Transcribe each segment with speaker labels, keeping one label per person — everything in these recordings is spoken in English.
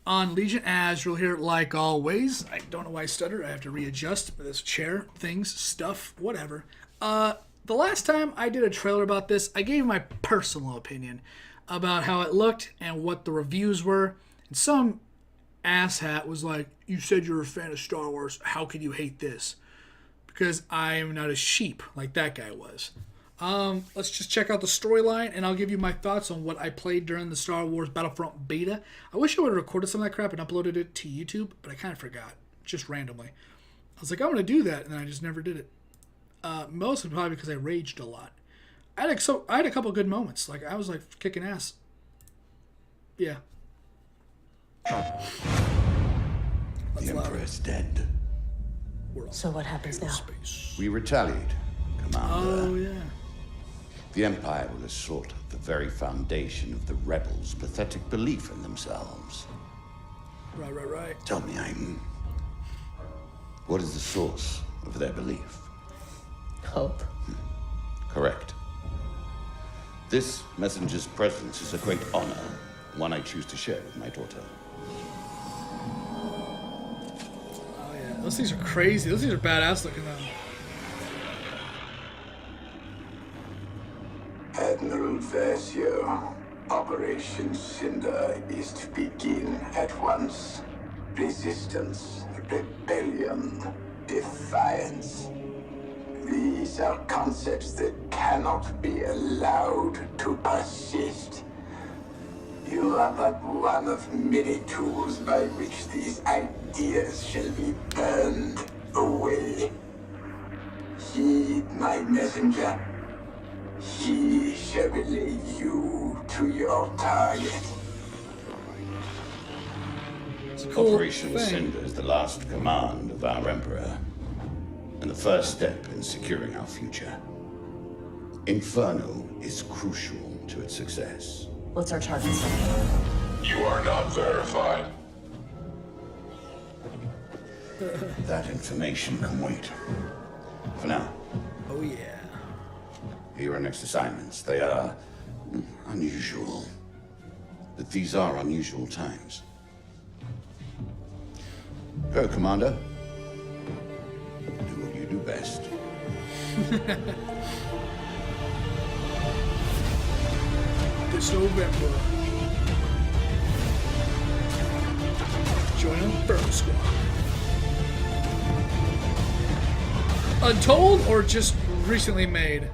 Speaker 1: on Legion Azrael here, like always. I don't know why I stutter. I have to readjust this chair, things, stuff, whatever. The last time I did a trailer about this, I gave my personal opinion about how it looked and what the reviews were. And some asshat was like, "You said you're a fan of Star Wars. How could you hate this?" Because I am not a sheep like that guy was. Let's just check out the storyline, and I'll give you my thoughts on what I played during the Star Wars Battlefront beta. I wish I would have recorded some of that crap and uploaded it to YouTube, but I kind of forgot, just randomly. I was like, I'm going to do that, and then I just never did it. Mostly probably because I raged a lot. I had a couple good moments. Like, I was, like, kicking ass. Yeah.
Speaker 2: The Emperor is dead.
Speaker 3: So what happens now?
Speaker 1: Space.
Speaker 2: We retaliate, Commander.
Speaker 1: Oh, yeah.
Speaker 2: The Empire will assault the very foundation of the rebels' pathetic belief in themselves.
Speaker 1: Right.
Speaker 2: Tell me, Aiden, what is the source of their belief?
Speaker 3: Hope.
Speaker 2: Correct. This messenger's presence is a great honor, one I choose to share with my daughter.
Speaker 1: Oh, yeah. Those things are crazy. Those things are badass looking, though.
Speaker 4: Admiral Versio, Operation Cinder is to begin at once. Resistance, rebellion, defiance. These are concepts that cannot be allowed to persist. You are but one of many tools by which these ideas shall be burned away. Heed my messenger. He shall relay you to your target.
Speaker 1: It's a cool
Speaker 2: Operation
Speaker 1: thing.
Speaker 2: Cinder is the last command of our Emperor, and the first step in securing our future. Inferno is crucial to its success.
Speaker 3: What's our target?
Speaker 4: You are not verified.
Speaker 2: That information can wait. For now,
Speaker 1: Oh, yeah.
Speaker 2: here are next assignments. They are unusual. But these are unusual times. Go, Commander. Do what you do best.
Speaker 1: This November. Join Inferno Squad. Untold or just recently made?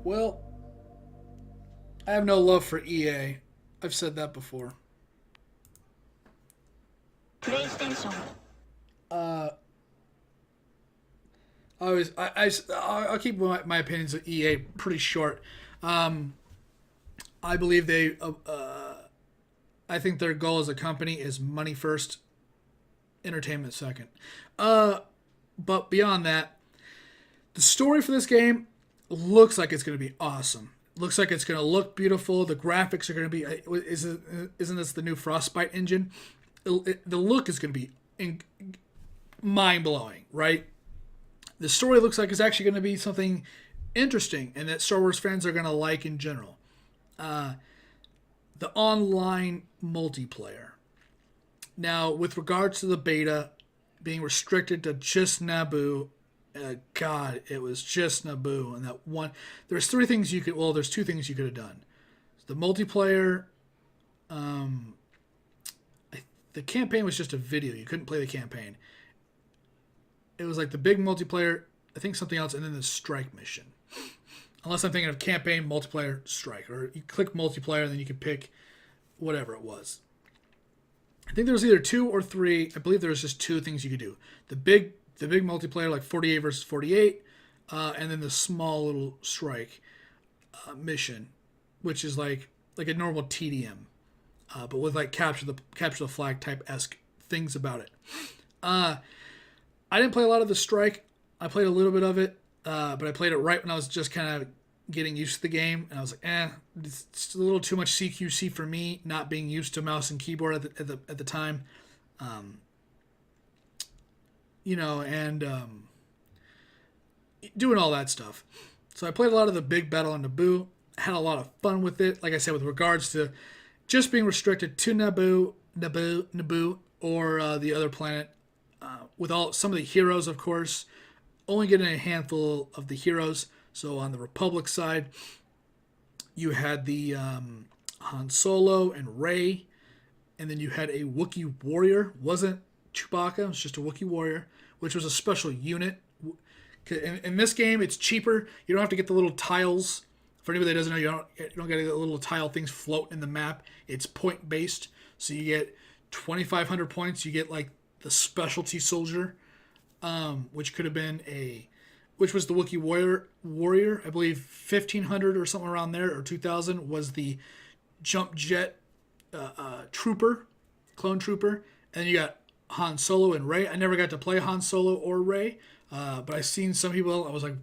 Speaker 1: Well, I have no love for EA. I've said that before.
Speaker 5: PlayStation.
Speaker 1: I'll keep my opinions of EA pretty short. I believe I think their goal as a company is money first, entertainment second. But beyond that, the story for this game looks like it's going to be awesome. Looks like it's going to look beautiful. The graphics are going to be. Isn't this the new Frostbite engine? The look is going to be mind blowing, right? The story looks like it's actually going to be something interesting and that Star Wars fans are going to like in general. The online multiplayer. Now, with regards to the beta being restricted to just Naboo, God, it was just Naboo. And that one, there's two things you could have done. The multiplayer, the campaign was just a video. You couldn't play the campaign. It was like the big multiplayer, I think something else, and then the strike mission. Unless I'm thinking of campaign, multiplayer, strike. Or you click multiplayer, and then you can pick whatever it was. I think there was either 2 or 3. I believe there was just 2 things you could do. The big multiplayer, like 48 versus 48, and then the small little strike mission, which is like a normal TDM, but with like capture the flag type-esque things about it. I didn't play a lot of the strike. I played a little bit of it, but I played it right when I was just kind of getting used to the game, and I was like, it's a little too much CQC for me, not being used to mouse and keyboard at the time. Doing all that stuff. So I played a lot of the big battle on Naboo. Had a lot of fun with it. Like I said, with regards to just being restricted to Naboo, or the other planet. With some of the heroes, of course, only getting a handful of the heroes. So on the Republic side, you had the Han Solo and Rey, and then you had a Wookiee warrior. Wasn't Chewbacca, it was just a Wookiee warrior, which was a special unit. In this game, it's cheaper. You don't have to get the little tiles. For anybody that doesn't know, you don't get the little tile things float in the map. It's point based, so you get 2,500 points. You get like the specialty soldier, which could have been which was the Wookiee warrior. I believe 1,500 or something around there, or 2,000 was the jump jet trooper, clone trooper, and then you got Han Solo and Rey. I never got to play Han Solo or Rey, but I've seen some people. I was like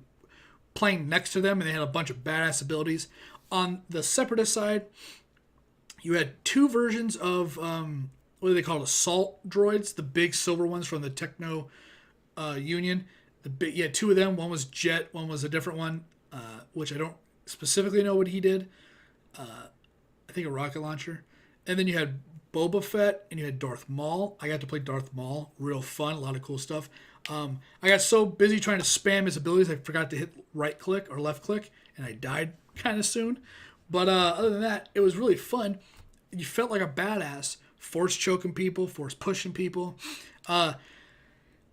Speaker 1: playing next to them, and they had a bunch of badass abilities. On the Separatist side, you had two versions of what do they call it? Assault droids, the big silver ones from the Techno Union. You had two of them. One was Jet, one was a different one, which I don't specifically know what he did. I think a rocket launcher. And then you had Boba Fett, and you had Darth Maul. I got to play Darth Maul. Real fun. A lot of cool stuff. I got so busy trying to spam his abilities, I forgot to hit right click or left click, and I died kind of soon. But other than that, it was really fun. You felt like a badass, force choking people, force pushing people. I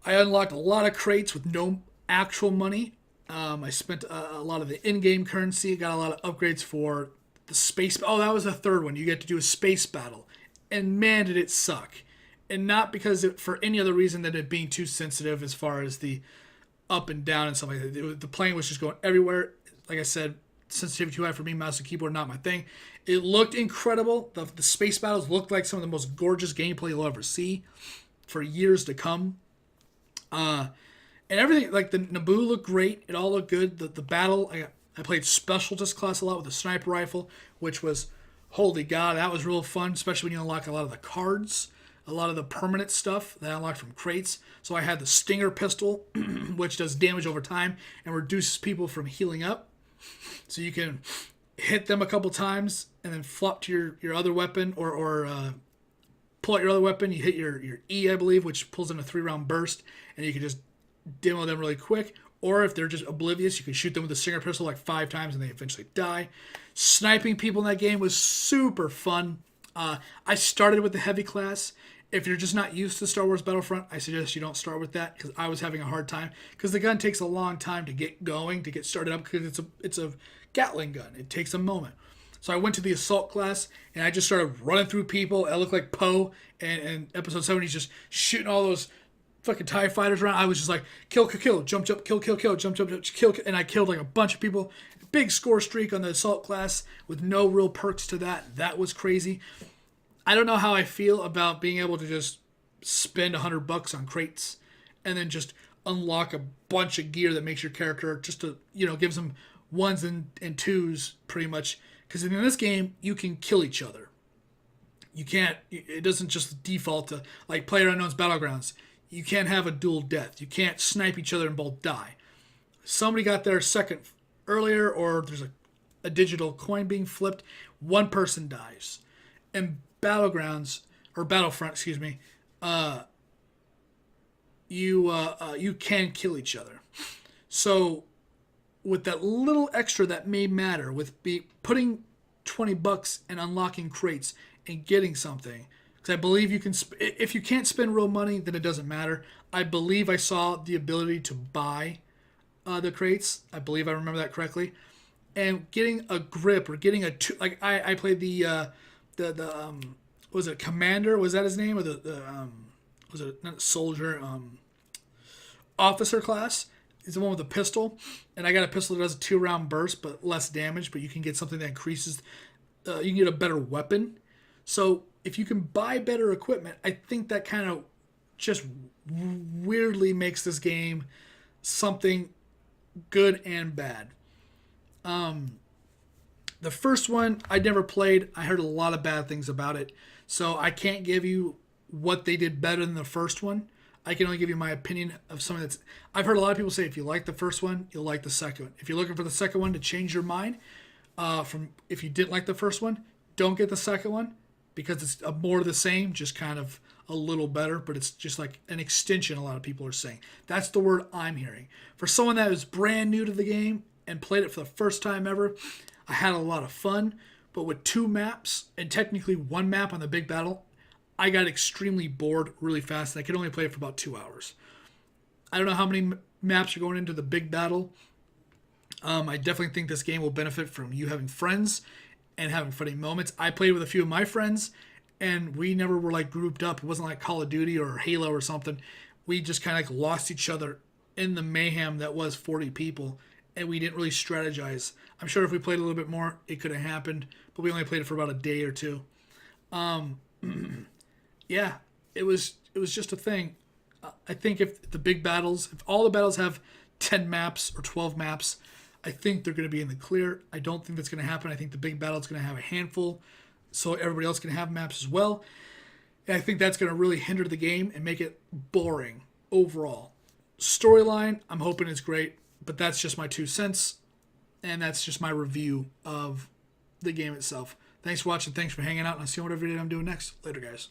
Speaker 1: unlocked a lot of crates with no actual money. I spent a lot of the in-game currency, got a lot of upgrades for the space. Oh, that was the third one. You get to do a space battle. And man, did it suck. And not because for any other reason than it being too sensitive as far as the up and down and stuff like that. The plane was just going everywhere. Like I said, sensitivity too high for me, mouse and keyboard, not my thing. It looked incredible. The space battles looked like some of the most gorgeous gameplay you'll ever see for years to come. And everything, like the Naboo looked great. It all looked good. The battle, I played Specialist class a lot with the sniper rifle, which was, holy God, that was real fun, especially when you unlock a lot of the cards, a lot of the permanent stuff that I unlocked from crates. So I had the Stinger pistol, which does damage over time and reduces people from healing up. So you can hit them a couple times and then flop to your other weapon, or pull out your other weapon. You hit your E, I believe, which pulls in a 3-round burst, and you can just demo them really quick. Or if they're just oblivious, you can shoot them with the Stinger pistol like 5 times and they eventually die. Sniping people in that game was super fun. I started with the heavy class. If you're just not used to Star Wars Battlefront, I suggest you don't start with that, because I was having a hard time. Because the gun takes a long time to get going, to get started up, because it's a Gatling gun. It takes a moment. So I went to the assault class, and I just started running through people. I looked like Poe, and Episode 7, he's just shooting all those fucking TIE fighters around. I was just like, kill, jump, kill, jump, kill, and I killed like a bunch of people. Big score streak on the assault class with no real perks to that. That was crazy. I don't know how I feel about being able to just spend $100 on crates and then just unlock a bunch of gear that makes your character just to, gives them 1s and 2s pretty much. Because in this game, you can kill each other. You can't, it doesn't just default to like PlayerUnknown's Battlegrounds. You can't have a dual death. You can't snipe each other and both die. Somebody got there a second earlier, or there's a digital coin being flipped, one person dies. And Battlegrounds, or Battlefront, excuse me, you can kill each other. So with that little extra that may matter, with putting $20 and unlocking crates and getting something, because I believe you can, if you can't spend real money, then it doesn't matter. I believe I saw the ability to buy the crates. I believe I remember that correctly. And getting a grip, or getting like I played the was it Commander? Was that his name? Or was it not soldier? Officer class. He's the one with the pistol, and I got a pistol that does a 2-round burst, but less damage. But you can get something that increases. You can get a better weapon. So if you can buy better equipment, I think that kind of just weirdly makes this game something good and bad. The first one I never played. I heard a lot of bad things about it, so I can't give you what they did better than the first one. I can only give you my opinion of something that's. I've heard a lot of people say if you like the first one, you'll like the second one. If you're looking for the second one to change your mind, from if you didn't like the first one, don't get the second one because it's more of the same, just kind of a little better, but it's just like an extension. A lot of people are saying that's the word I'm hearing. For someone that was brand new to the game and played it for the first time ever, I had a lot of fun. But with 2 maps and technically 1 map on the big battle, I got extremely bored really fast, and I could only play it for about 2 hours. I don't know how many maps are going into the big battle. I definitely think this game will benefit from you having friends and having funny moments. I played with a few of my friends, and we never were like grouped up. It wasn't like Call of Duty or Halo or something. We just kind of like lost each other in the mayhem that was 40 people, and we didn't really strategize. I'm sure if we played a little bit more, it could have happened, but we only played it for about a day or 2. Yeah, it was just a thing. I think if the big battles, if all the battles have 10 maps or 12 maps, I think they're going to be in the clear. I don't think that's going to happen. I think the big battle is going to have a handful, so everybody else can have maps as well. And I think that's going to really hinder the game and make it boring overall. Storyline, I'm hoping it's great, but that's just my 2 cents, and that's just my review of the game itself. Thanks for watching. Thanks for hanging out, and I'll see you on whatever video I'm doing next. Later, guys.